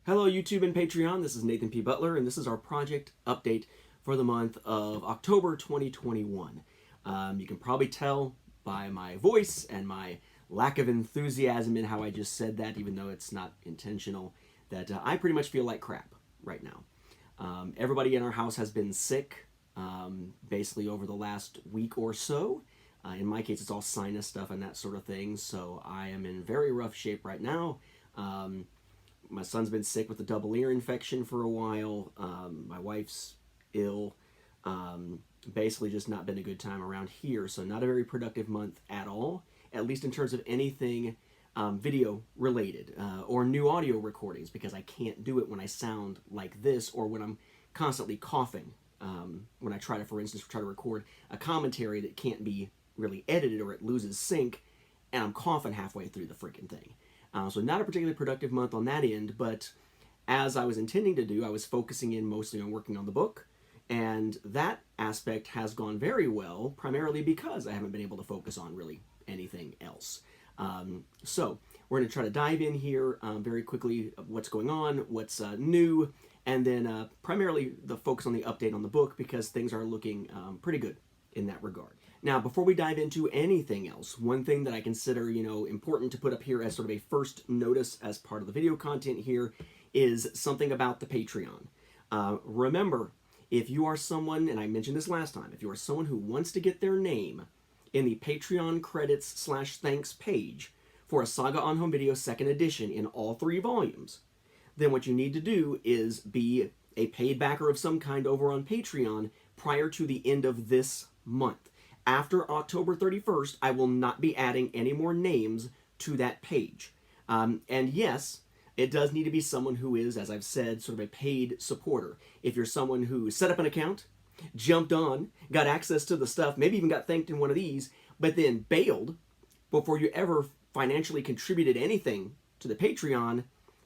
Hello YouTube and Patreon, this is Nathan P. Butler, and this is our project update for the month of October 2021. You can probably tell by my voice and my lack of enthusiasm in how I just said that, even though it's not intentional, that I pretty much feel like crap right now. Everybody in our house has been sick, basically over the last week or so. In my case, it's all sinus stuff and that sort of thing, so I am in very rough shape right now. My son's been sick with a double ear infection for a while. My wife's ill. Basically just not been a good time around here. So not a very productive month at all, at least in terms of anything video related or new audio recordings, because I can't do it when I sound like this or when I'm constantly coughing. When I try to, for instance, try to record a commentary that can't be really edited or it loses sync, and I'm coughing halfway through the freaking thing. So not a particularly productive month on that end, but as I was intending to do, I was focusing in mostly on working on the book, and that aspect has gone very well, primarily because I haven't been able to focus on really anything else. So we're going to try to dive in here very quickly of what's going on, what's new, and then primarily the focus on the update on the book, because things are looking pretty good in that regard. Now, before we dive into anything else, one thing that I consider, important to put up here as sort of a first notice as part of the video content here is something about the Patreon. Remember, if you are someone, and I mentioned this last time, if you are someone who wants to get their name in the Patreon credits / thanks page for a Saga on Home Video 2nd edition in all 3 volumes, then what you need to do is be a paid backer of some kind over on Patreon prior to the end of this month. After October 31st, I will not be adding any more names to that page. And yes, it does need to be someone who is, as I've said, sort of a paid supporter. If you're someone who set up an account, jumped on, got access to the stuff, maybe even got thanked in one of these, but then bailed before you ever financially contributed anything to the Patreon,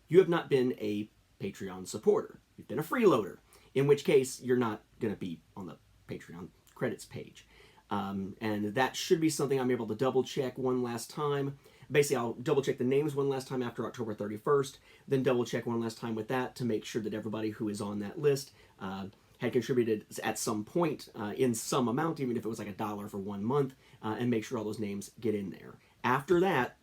you have not been a Patreon supporter. You've been a freeloader, in which case you're not going to be on the Patreon credits page. And that should be something I'm able to double check one last time. Basically, I'll double check the names one last time after October 31st, then double check one last time with that to make sure that everybody who is on that list had contributed at some point in some amount, even if it was like $1 for 1 month, and make sure all those names get in there. After that,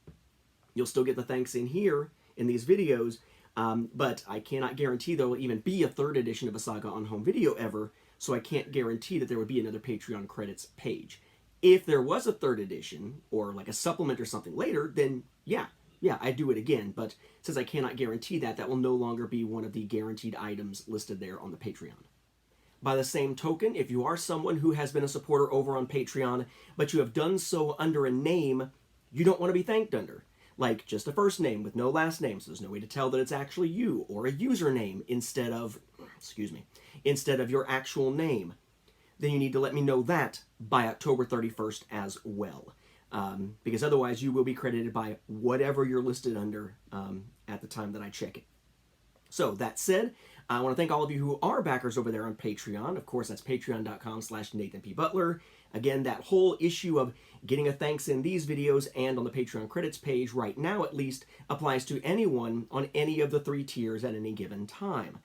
you'll still get the thanks in here in these videos, but I cannot guarantee there will even be a 3rd edition of a Saga on Home Video ever, so I can't guarantee that there would be another Patreon credits page. If there was a 3rd edition, or like a supplement or something later, then yeah, I'd do it again. But since I cannot guarantee that, that will no longer be one of the guaranteed items listed there on the Patreon. By the same token, if you are someone who has been a supporter over on Patreon, but you have done so under a name you don't want to be thanked under, like just a first name with no last name, so there's no way to tell that it's actually you, or a username instead of your actual name, then you need to let me know that by October 31st as well. Because otherwise you will be credited by whatever you're listed under at the time that I check it. So that said, I want to thank all of you who are backers over there on Patreon. Of course, that's patreon.com/NathanPButler. Again, that whole issue of getting a thanks in these videos and on the Patreon credits page right now at least applies to anyone on any of the 3 tiers at any given time.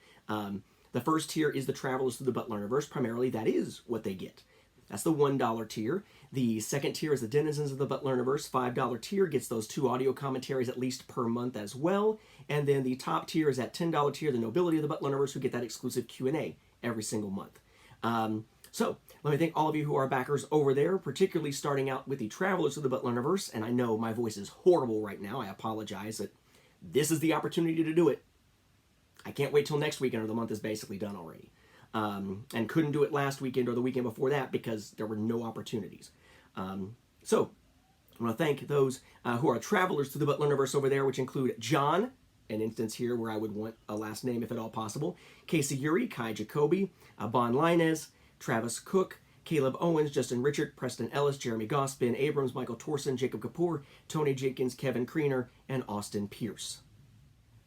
The first tier is the Travelers Through the Butler Universe. Primarily, that is what they get. That's the $1 tier. The second tier is the Denizens of the Butler Universe. $5 tier gets those 2 audio commentaries at least per month as well. And then the top tier is that $10 tier, the Nobility of the Butler Universe, who get that exclusive Q&A every single month. So let me thank all of you who are backers over there, particularly starting out with the Travelers of the Butler Universe. And I know my voice is horrible right now. I apologize that this is the opportunity to do it. I can't wait till next weekend, or the month is basically done already. And couldn't do it last weekend or the weekend before that because there were no opportunities. So I want to thank those who are travelers through the Butler Universe over there, which include John, an instance here where I would want a last name if at all possible, Casey Yuri, Kai Jacoby, Bon Linez, Travis Cook, Caleb Owens, Justin Richard, Preston Ellis, Jeremy Goss, Ben Abrams, Michael Torson, Jacob Kapoor, Tony Jenkins, Kevin Kriener, and Austin Pierce.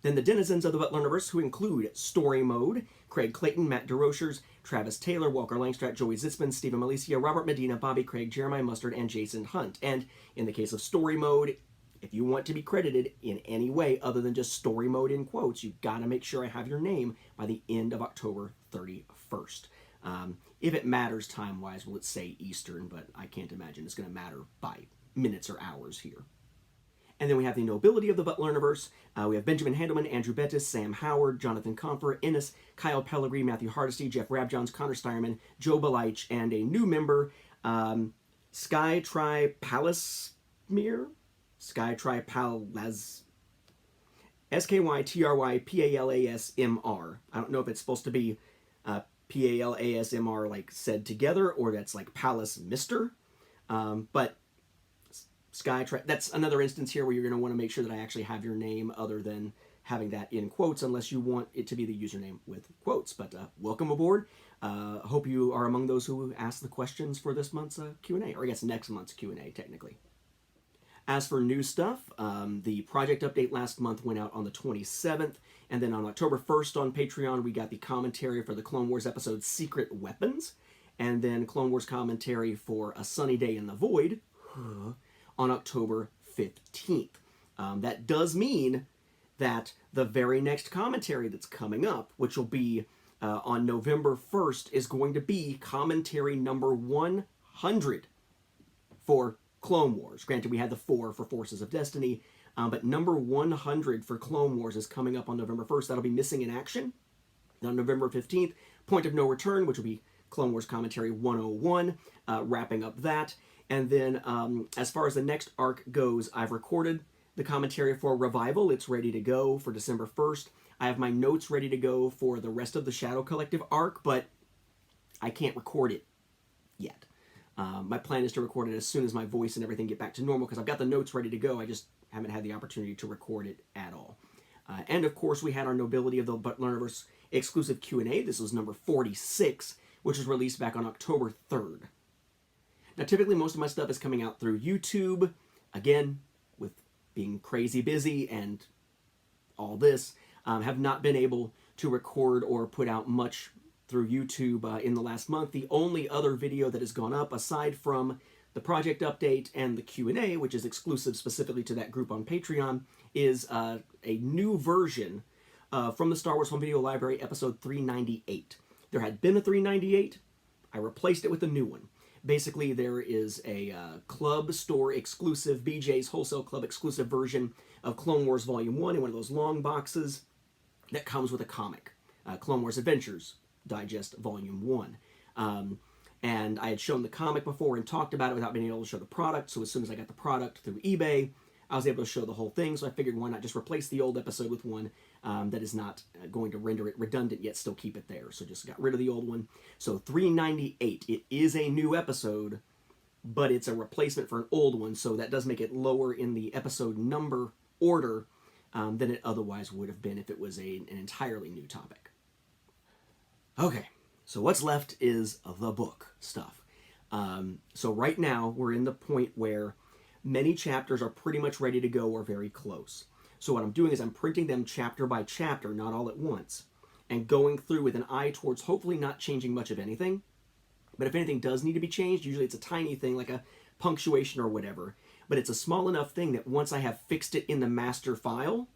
Then the Denizens of the Butler Universe, who include Story Mode, Craig Clayton, Matt DeRochers, Travis Taylor, Walker Langstrat, Joey Zitzman, Stephen Malicia, Robert Medina, Bobby Craig, Jeremiah Mustard, and Jason Hunt. And in the case of Story Mode, If you want to be credited in any way other than just story mode in quotes, you've got to make sure I have your name by the end of October 31st. If it matters time-wise, well, let's say Eastern, but I can't imagine it's going to matter by minutes or hours here. And then we have the nobility of the Butler universe. We have Benjamin Handelman, Andrew Bettis, Sam Howard, Jonathan Comfer, Ennis, Kyle Pellegrini, Matthew Hardesty, Jeff Rabjohns, Connor Steierman, Joe Belich, and a new member, Sky Tri Palasmere? Sky Tri Palas... SKYTRYPALASMR. I don't know if it's supposed to be PALASMR like said together, or that's like Palace Mister. But that's another instance here where you're going to want to make sure that I actually have your name other than having that in quotes, unless you want it to be the username with quotes. But welcome aboard. Hope you are among those who asked the questions for this month's Q&A, or I guess next month's Q&A, technically. As for new stuff, the project update last month went out on the 27th, and then on October 1st on Patreon, we got the commentary for the Clone Wars episode Secret Weapons, and then Clone Wars commentary for A Sunny Day in the Void on October 15th. That does mean that the very next commentary that's coming up, which will be on November 1st, is going to be commentary number 100 for Clone Wars. Granted, we had the 4 for Forces of Destiny, but number 100 for Clone Wars is coming up on November 1st. That'll be Missing in Action. Then on November 15th, Point of No Return, which will be Clone Wars Commentary 101, wrapping up that. And then as far as the next arc goes, I've recorded the commentary for Revival. It's ready to go for December 1st. I have my notes ready to go for the rest of the Shadow Collective arc, but I can't record it yet. My plan is to record it as soon as my voice and everything get back to normal, because I've got the notes ready to go. I just haven't had the opportunity to record it at all. And of course, we had our Nobility of the Butler Universe exclusive Q&A. This was number 46, which was released back on October 3rd. Now, typically, most of my stuff is coming out through YouTube. Again, with being crazy busy and all this, have not been able to record or put out much through YouTube in the last month. The only other video that has gone up, aside from the project update and the Q&A, which is exclusive specifically to that group on Patreon, is a new version from the Star Wars Home Video Library, episode 398. There had been a 398. I replaced it with a new one. Basically, there is a club store exclusive, BJ's Wholesale Club exclusive version of Clone Wars Volume 1 in one of those long boxes that comes with a comic, Clone Wars Adventures Digest Volume 1. And I had shown the comic before and talked about it without being able to show the product, so as soon as I got the product through eBay, I was able to show the whole thing, so I figured why not just replace the old episode with one that is not going to render it redundant, yet still keep it there. So just got rid of the old one. So 398, it is a new episode, but it's a replacement for an old one, so that does make it lower in the episode number order than it otherwise would have been if it was an entirely new topic. Okay, so what's left is the book stuff. So right now, we're in the point where many chapters are pretty much ready to go or very close. So what I'm doing is I'm printing them chapter by chapter, not all at once, and going through with an eye towards hopefully not changing much of anything. But if anything does need to be changed, usually it's a tiny thing like a punctuation or whatever. But it's a small enough thing that once I have fixed it in the master file,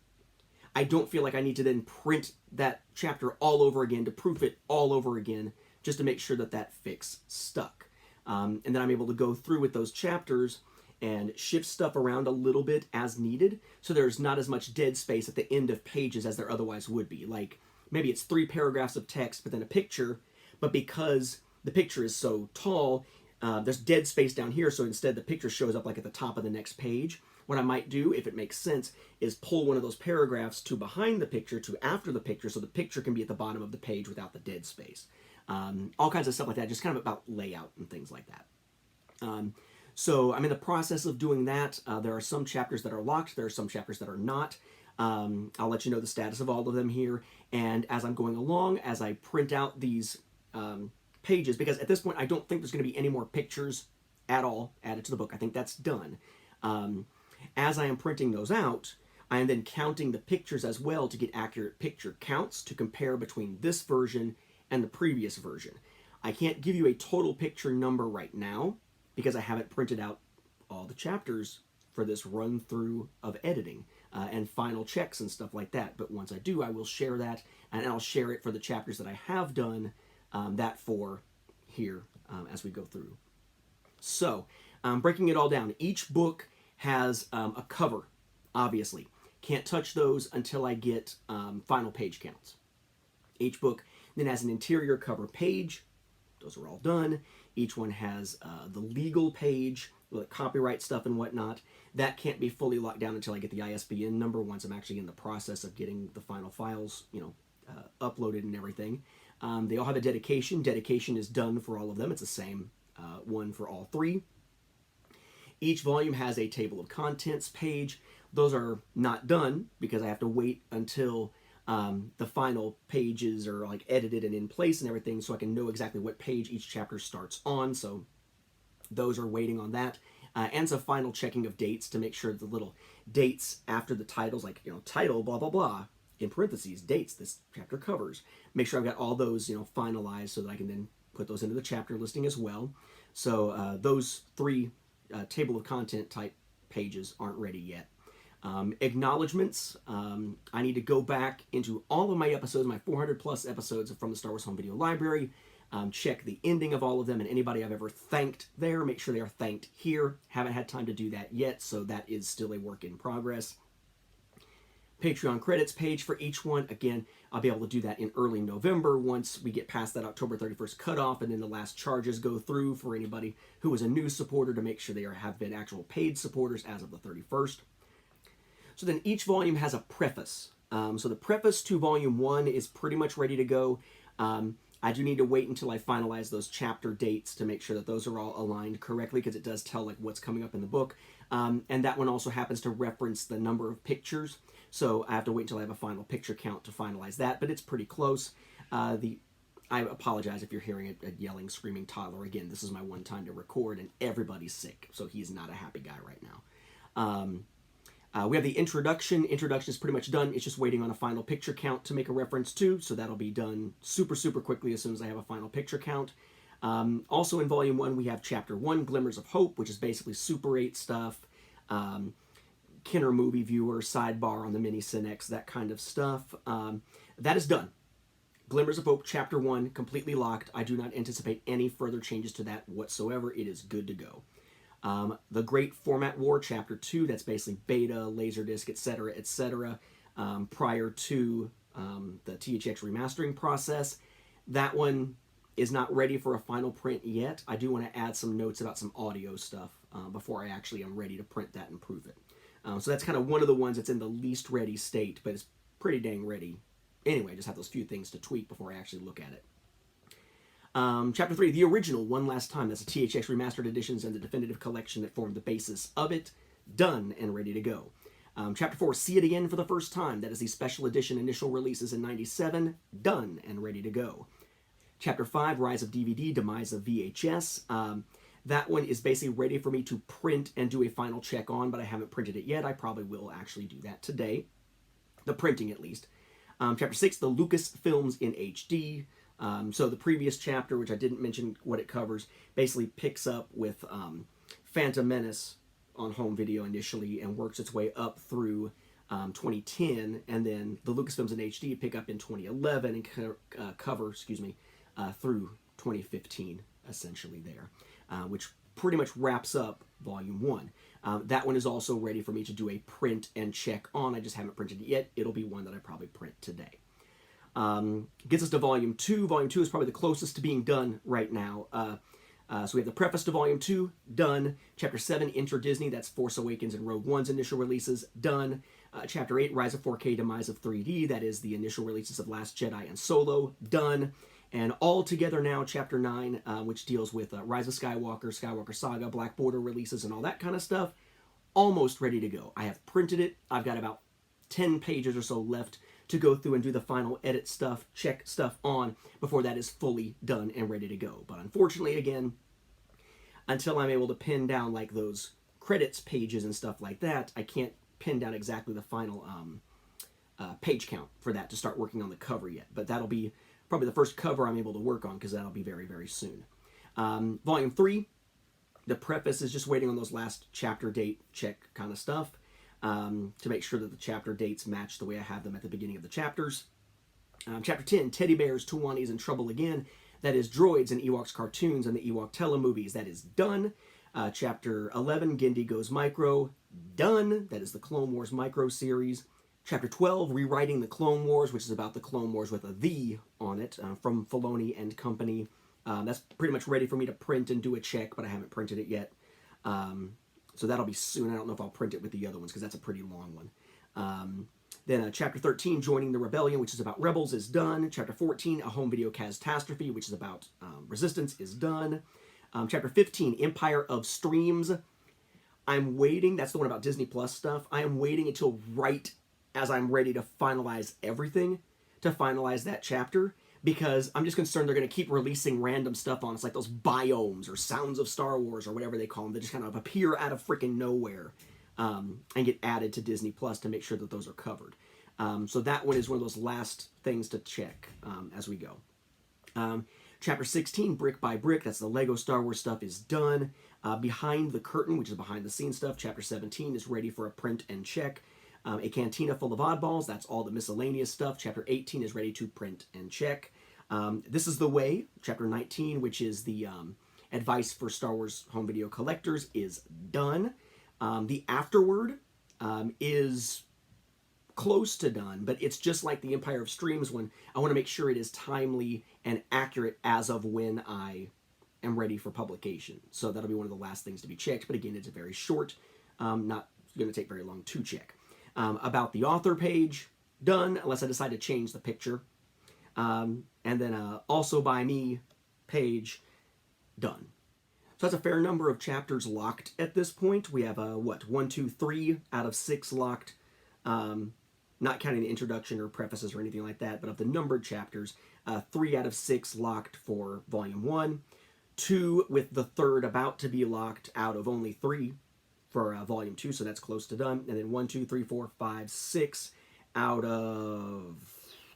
I don't feel like I need to then print that chapter all over again to proof it all over again just to make sure that that fix stuck. And then I'm able to go through with those chapters and shift stuff around a little bit as needed, so there's not as much dead space at the end of pages as there otherwise would be. Like, maybe it's 3 paragraphs of text, but then a picture, but because the picture is so tall, there's dead space down here, so instead the picture shows up like at the top of the next page. What I might do, if it makes sense, is pull one of those paragraphs to behind the picture, to after the picture, so the picture can be at the bottom of the page without the dead space. All kinds of stuff like that, just kind of about layout and things like that. So I'm in the process of doing that. There are some chapters that are locked. There are some chapters that are not. I'll let you know the status of all of them here. And as I'm going along, as I print out these pages, because at this point I don't think there's going to be any more pictures at all added to the book. I think that's done. As I am printing those out, I am then counting the pictures as well to get accurate picture counts to compare between this version and the previous version. I can't give you a total picture number right now, because I haven't printed out all the chapters for this run through of editing and final checks and stuff like that. But once I do, I will share that, and I'll share it for the chapters that I have done that for here as we go through. So, breaking it all down, each book has a cover, obviously. Can't touch those until I get final page counts. Each book then has an interior cover page. Those are all done. Each one has the legal page, with copyright stuff and whatnot. That can't be fully locked down until I get the ISBN number, once I'm actually in the process of getting the final files, uploaded and everything. They all have a dedication. Dedication is done for all of them. It's the same one for all three. Each volume has a table of contents page. Those are not done because I have to wait until the final pages are like edited and in place and everything, so I can know exactly what page each chapter starts on. So those are waiting on that. And some final checking of dates to make sure the little dates after the titles, like, title, blah, blah, blah, in parentheses, dates this chapter covers. Make sure I've got all those, finalized so that I can then put those into the chapter listing as well. So those three table of content type pages aren't ready yet. Acknowledgements. I need to go back into all of my episodes, my 400 plus episodes from the Star Wars Home Video Library, check the ending of all of them, and anybody I've ever thanked there, make sure they are thanked here. Haven't had time to do that yet, so that is still a work in progress. Patreon credits page for each one. Again, I'll be able to do that in early November once we get past that October 31st cutoff, and then the last charges go through for anybody who is a new supporter to make sure they have been actual paid supporters as of the 31st. So then each volume has a preface. So the preface to volume 1 is pretty much ready to go. I do need to wait until I finalize those chapter dates to make sure that those are all aligned correctly, because it does tell what's coming up in the book. And that one also happens to reference the number of pictures. So I have to wait until I have a final picture count to finalize that, but it's pretty close. I apologize if you're hearing a yelling, screaming toddler. Again, this is my one time to record, and everybody's sick, so he's not a happy guy right now. We have the introduction. Introduction is pretty much done. It's just waiting on a final picture count to make a reference to, so that'll be done super, super quickly as soon as I have a final picture count. Also in Volume 1, we have Chapter 1, Glimmers of Hope, which is basically Super 8 stuff, Kenner movie viewer, sidebar on the Mini Cinex, that kind of stuff. That is done. Glimmers of Hope, Chapter 1, completely locked. I do not anticipate any further changes to that whatsoever. It is good to go. The Great Format War, Chapter 2, that's basically beta, Laserdisc, etc., prior to the THX remastering process. That one is not ready for a final print yet. I do want to add some notes about some audio stuff before I actually am ready to print that and prove it. So that's kind of one of the ones that's in the least ready state, but it's pretty dang ready. Anyway, I just have those few things to tweak before I actually look at it. Chapter 3, the original, One Last Time. That's the THX Remastered Editions and the definitive collection that formed the basis of it. Done and ready to go. Chapter 4, See It Again for the First Time. That is the special edition initial releases in '97. Done and ready to go. Chapter 5, Rise of DVD, Demise of VHS. That one is basically ready for me to print and do a final check on, but I haven't printed it yet. I probably will actually do that today. The printing, at least. Chapter 6, the Lucasfilms in HD. So the previous chapter, which I didn't mention what it covers, basically picks up with Phantom Menace on home video initially and works its way up through 2010, and then the Lucasfilms in HD pick up in 2011 and cover, through 2015, essentially there, which pretty much wraps up Volume 1. That one is also ready for me to do a print and check on. I just haven't printed it yet. It'll be one that I probably print today. Gets us to Volume 2. Volume 2 is probably the closest to being done right now. So we have the preface to Volume 2, done. Chapter 7, Enter Disney, that's Force Awakens and Rogue One's initial releases, done. Chapter 8, Rise of 4K, Demise of 3D, that is the initial releases of Last Jedi and Solo, done. And all together now, Chapter 9, which deals with Rise of Skywalker, Skywalker Saga, Black Border releases, and all that kind of stuff, almost ready to go. I have printed it. I've got about 10 pages or so left to go through and do the final edit stuff, check stuff on before that is fully done and ready to go. But unfortunately, again, until I'm able to pin down like those credits pages and stuff like that, I can't pin down exactly the final page count for that to start working on the cover yet. But that'll be probably the first cover I'm able to work on, because that'll be very, very soon. Volume 3, The preface is just waiting on those last chapter date check kind of stuff to make sure that the chapter dates match the way I have them at the beginning of the chapters. Chapter 10, Teddy Bears, Tuwani's in Trouble Again. That is Droids and Ewoks cartoons and the Ewok telemovies. That is done. Chapter 11, Gindi Goes Micro. Done. That is the Clone Wars micro series. Chapter 12, Rewriting the Clone Wars, which is about the Clone Wars with a "the" on it, from Filoni and Company. That's pretty much ready for me to print and do a check, but I haven't printed it yet. So that'll be soon. I don't know if I'll print it with the other ones, because that's a pretty long one. Then Chapter 13, Joining the Rebellion, which is about Rebels, is done. Chapter 14, A Home Video Catastrophe, which is about Resistance, is done. Chapter 15, Empire of Streams. I'm waiting. That's the one about Disney Plus stuff. I am waiting until right as I'm ready to finalize everything to finalize that chapter, because I'm just concerned they're going to keep releasing random stuff on. It's like those biomes or Sounds of Star Wars or whatever they call them. They just kind of appear out of freaking nowhere and get added to Disney Plus to make sure that those are covered. So that one is one of those last things to check as we go. Chapter 16, Brick by Brick, that's the Lego Star Wars stuff, is done. Behind the Curtain, which is behind the scenes stuff, Chapter 17 is ready for a print and check. A Cantina Full of Oddballs, that's all the miscellaneous stuff. Chapter 18 is ready to print and check. This is the Way, Chapter 19, which is the advice for Star Wars home video collectors, is done. The Afterword is close to done, but it's just like the Empire of Streams one. I want to make sure it is timely and accurate as of when I am ready for publication. So that'll be one of the last things to be checked, but again, it's very short, not going to take very long to check. About the Author page, done, unless I decide to change the picture. And then Also By Me page, done. So that's a fair number of chapters locked at this point. We have, 1, 2, 3 out of 6 locked, not counting the introduction or prefaces or anything like that, but of the numbered chapters, 3 out of 6 locked for Volume 1, 2 with the third about to be locked out of only 3 for Volume 2, so that's close to done, and then 1, 2, 3, 4, 5, 6 out of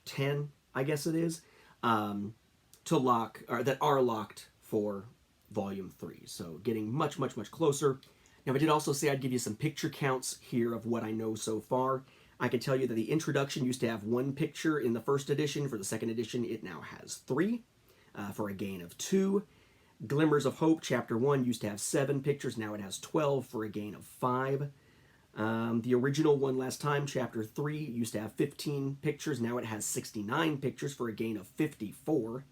10, I guess it is, to lock, or that are locked for Volume 3. So getting much, much, much closer. Now, I did also say I'd give you some picture counts here of what I know so far. I can tell you that the introduction used to have 1 picture in the first edition. For the second edition, it now has 3, for a gain of 2. Glimmers of Hope, Chapter 1, used to have 7 pictures. Now it has 12 for a gain of 5. The original one last time, Chapter 3, used to have 15 pictures. Now it has 69 pictures for a gain of 54.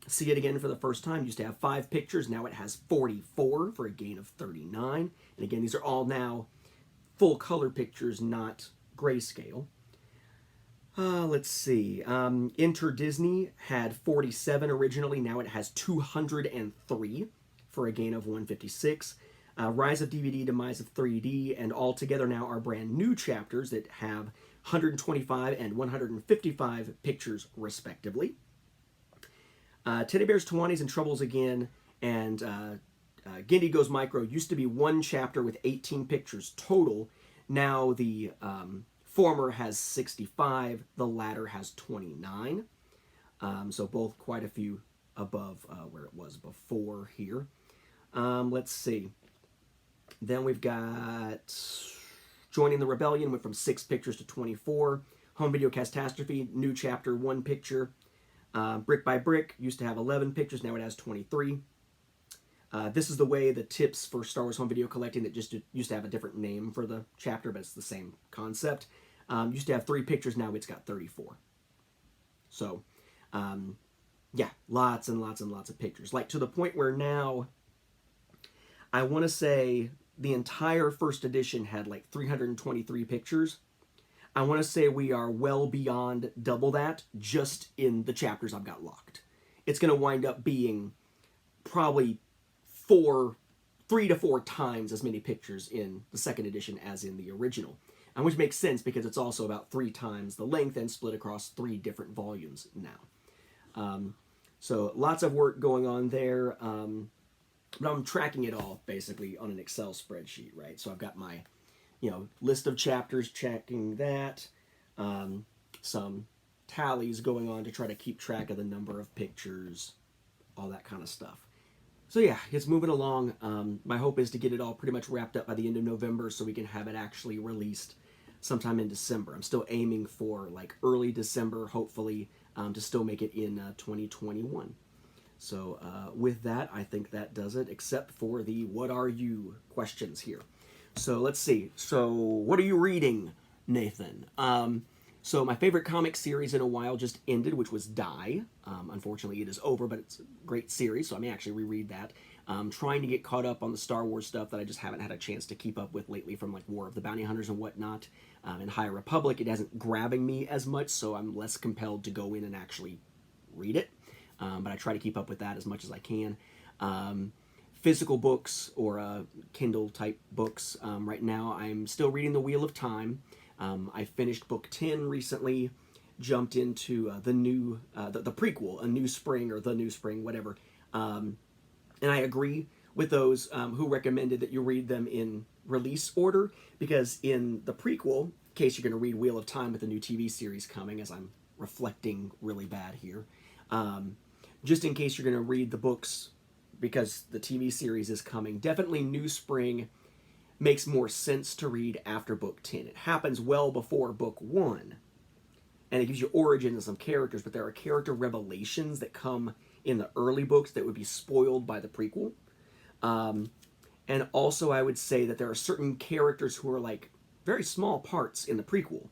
See It Again for the First Time used to have 5 pictures. Now it has 44 for a gain of 39. And again, these are all now full color pictures, not grayscale. Let's see. Enter Disney had 47 originally. Now it has 203 for a gain of 156. Rise of DVD, Demise of 3D, and all together now are brand new chapters that have 125 and 155 pictures respectively. Teddy Bears, Tuwani's in Troubles Again, and Gindi Goes Micro used to be 1 chapter with 18 pictures total. Now the former has 65, the latter has 29. So both quite a few above where it was before here. Let's see. Then we've got Joining the Rebellion, went from 6 pictures to 24. Home Video Catastrophe, new chapter, 1 picture. Brick by Brick used to have 11 pictures, now it has 23. This is the Way, the tips for Star Wars home video collecting that just used to have a different name for the chapter, but it's the same concept. Used to have 3 pictures, now it's got 34. So, yeah, lots and lots and lots of pictures. Like, to the point where now, I want to say the entire first edition had like 323 pictures. I want to say we are well beyond double that just in the chapters I've got locked. It's going to wind up being probably 3 to 4 times as many pictures in the second edition as in the original. Which makes sense because it's also about 3 times the length and split across 3 different volumes now. So lots of work going on there. But I'm tracking it all basically on an Excel spreadsheet, right? So I've got my, list of chapters, checking that, some tallies going on to try to keep track of the number of pictures, all that kind of stuff. So yeah, it's moving along. My hope is to get it all pretty much wrapped up by the end of November so we can have it actually released sometime in December. I'm still aiming for like early December, hopefully, to still make it in 2021. So with that, I think that does it, except for the what are you questions here. So let's see. So what are you reading, Nathan? So my favorite comic series in a while just ended, which was Die. Unfortunately, it is over, but it's a great series, so I may actually reread that. Trying to get caught up on the Star Wars stuff that I just haven't had a chance to keep up with lately, from like War of the Bounty Hunters and whatnot. In High Republic, it hasn't grabbing me as much, so I'm less compelled to go in and actually read it. But I try to keep up with that as much as I can. Physical books or Kindle type books. Right now, I'm still reading The Wheel of Time. I finished book 10 recently, jumped into the prequel, A New Spring, or The New Spring, whatever. And I agree with those who recommended that you read them in release order, because in the prequel, in case you're going to read Wheel of Time with the new TV series coming, as I'm reflecting really bad here, just in case you're going to read the books because the TV series is coming, definitely New Spring makes more sense to read after book 10. It happens well before book 1, and it gives you origin of some characters, but there are character revelations that come in the early books that would be spoiled by the prequel. And also, I would say that there are certain characters who are like very small parts in the prequel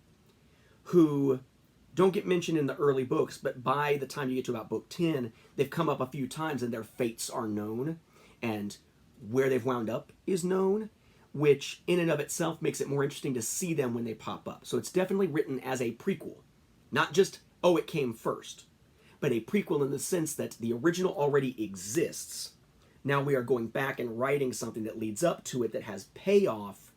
who don't get mentioned in the early books, but by the time you get to about book 10, they've come up a few times and their fates are known, and where they've wound up is known, which in and of itself makes it more interesting to see them when they pop up. So it's definitely written as a prequel. Not just, oh, it came first, but a prequel in the sense that the original already exists. Now we are going back and writing something that leads up to it that has payoff,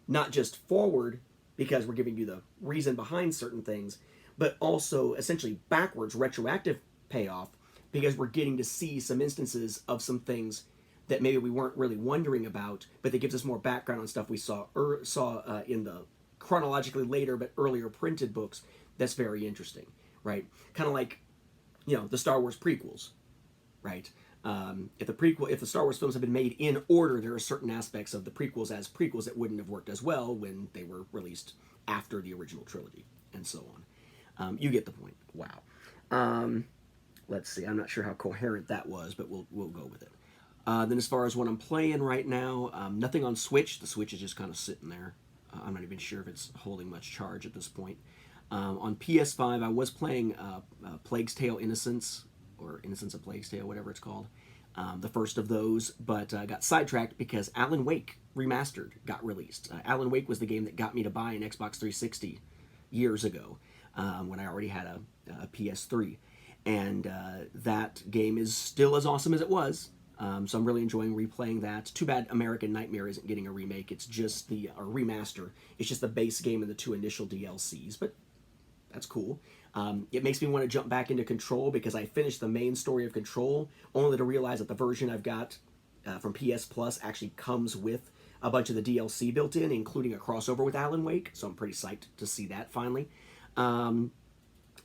not just forward, because we're giving you the reason behind certain things, but also essentially backwards, retroactive payoff, because we're getting to see some instances of some things that maybe we weren't really wondering about, but that gives us more background on stuff we saw in the chronologically later but earlier printed books. That's very interesting, right? Kind of like, the Star Wars prequels, right? If the Star Wars films have been made in order, there are certain aspects of the prequels as prequels that wouldn't have worked as well when they were released after the original trilogy, and so on. You get the point. Wow. Let's see. I'm not sure how coherent that was, but we'll go with it. Then as far as what I'm playing right now, nothing on Switch. The Switch is just kind of sitting there. I'm not even sure if it's holding much charge at this point. On PS5, I was playing Plague's Tale Innocence, or Innocence of Plague's Tale, whatever it's called. The first of those, but got sidetracked because Alan Wake Remastered got released. Alan Wake was the game that got me to buy an Xbox 360 years ago, when I already had a PS3. And that game is still as awesome as it was. So I'm really enjoying replaying that. Too bad American Nightmare isn't getting a remake. It's just a remaster. It's just the base game and the 2 initial DLCs, but that's cool. It makes me want to jump back into Control, because I finished the main story of Control, only to realize that the version I've got from PS Plus actually comes with a bunch of the DLC built in, including a crossover with Alan Wake, so I'm pretty psyched to see that finally.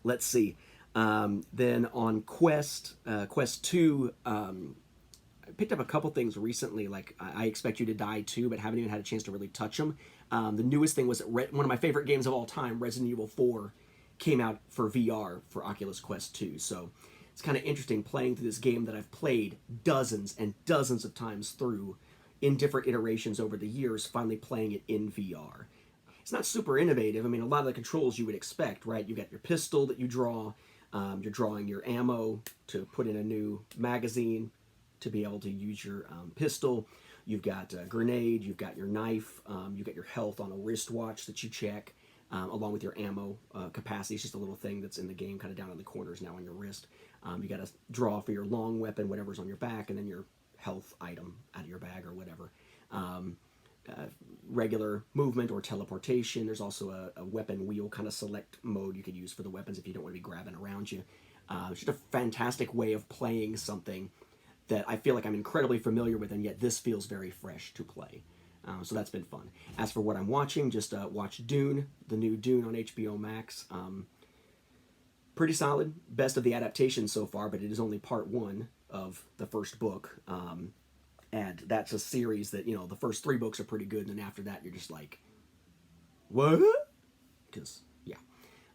Let's see. Then on Quest 2, I picked up a couple things recently, like I Expect You to Die 2, but haven't even had a chance to really touch them. The newest thing was that one of my favorite games of all time, Resident Evil 4, came out for VR for Oculus Quest 2. So it's kind of interesting playing through this game that I've played dozens and dozens of times through in different iterations over the years, finally playing it in VR. It's not super innovative. I mean, a lot of the controls you would expect, right? You got your pistol that you draw, you're drawing your ammo to put in a new magazine to be able to use your pistol. You've got a grenade, you've got your knife, you've got your health on a wristwatch that you check, along with your ammo capacity. It's just a little thing that's in the game, kind of down in the corners now on your wrist. You got to draw for your long weapon, whatever's on your back, and then your health item out of your bag or whatever. Regular movement or teleportation. There's also a weapon wheel kind of select mode you could use for the weapons if you don't want to be grabbing around you. It's just a fantastic way of playing something that I feel like I'm incredibly familiar with, and yet this feels very fresh to play. So that's been fun. As for what I'm watching, just watch Dune, the new Dune on HBO Max. Pretty solid. Best of the adaptations so far, but it is only part 1. of the first book. And that's a series that, the first 3 books are pretty good, and then after that you're just like, what? Because, yeah,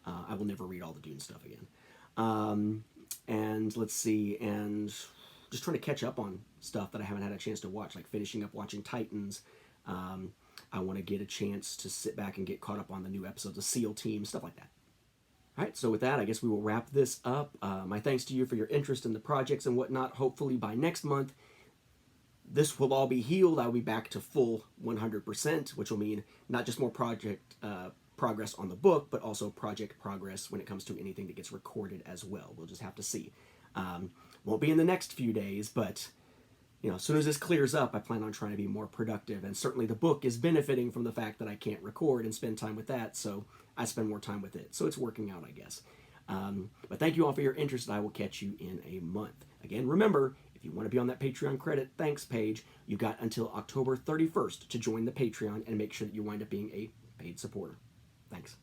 I will never read all the Dune stuff again. And let's see, and just trying to catch up on stuff that I haven't had a chance to watch, like finishing up watching Titans. I want to get a chance to sit back and get caught up on the new episodes of SEAL Team, stuff like that. All right, so with that, I guess we will wrap this up. My thanks to you for your interest in the projects and whatnot. Hopefully by next month, this will all be healed. I'll be back to full 100%, which will mean not just more project progress on the book, but also project progress when it comes to anything that gets recorded as well. We'll just have to see. Won't be in the next few days, but as soon as this clears up, I plan on trying to be more productive. And certainly the book is benefiting from the fact that I can't record and spend time with that, so I spend more time with it. So it's working out, I guess. But thank you all for your interest, and I will catch you in a month. Again, remember, if you want to be on that Patreon credit thanks page, you've got until October 31st to join the Patreon and make sure that you wind up being a paid supporter. Thanks.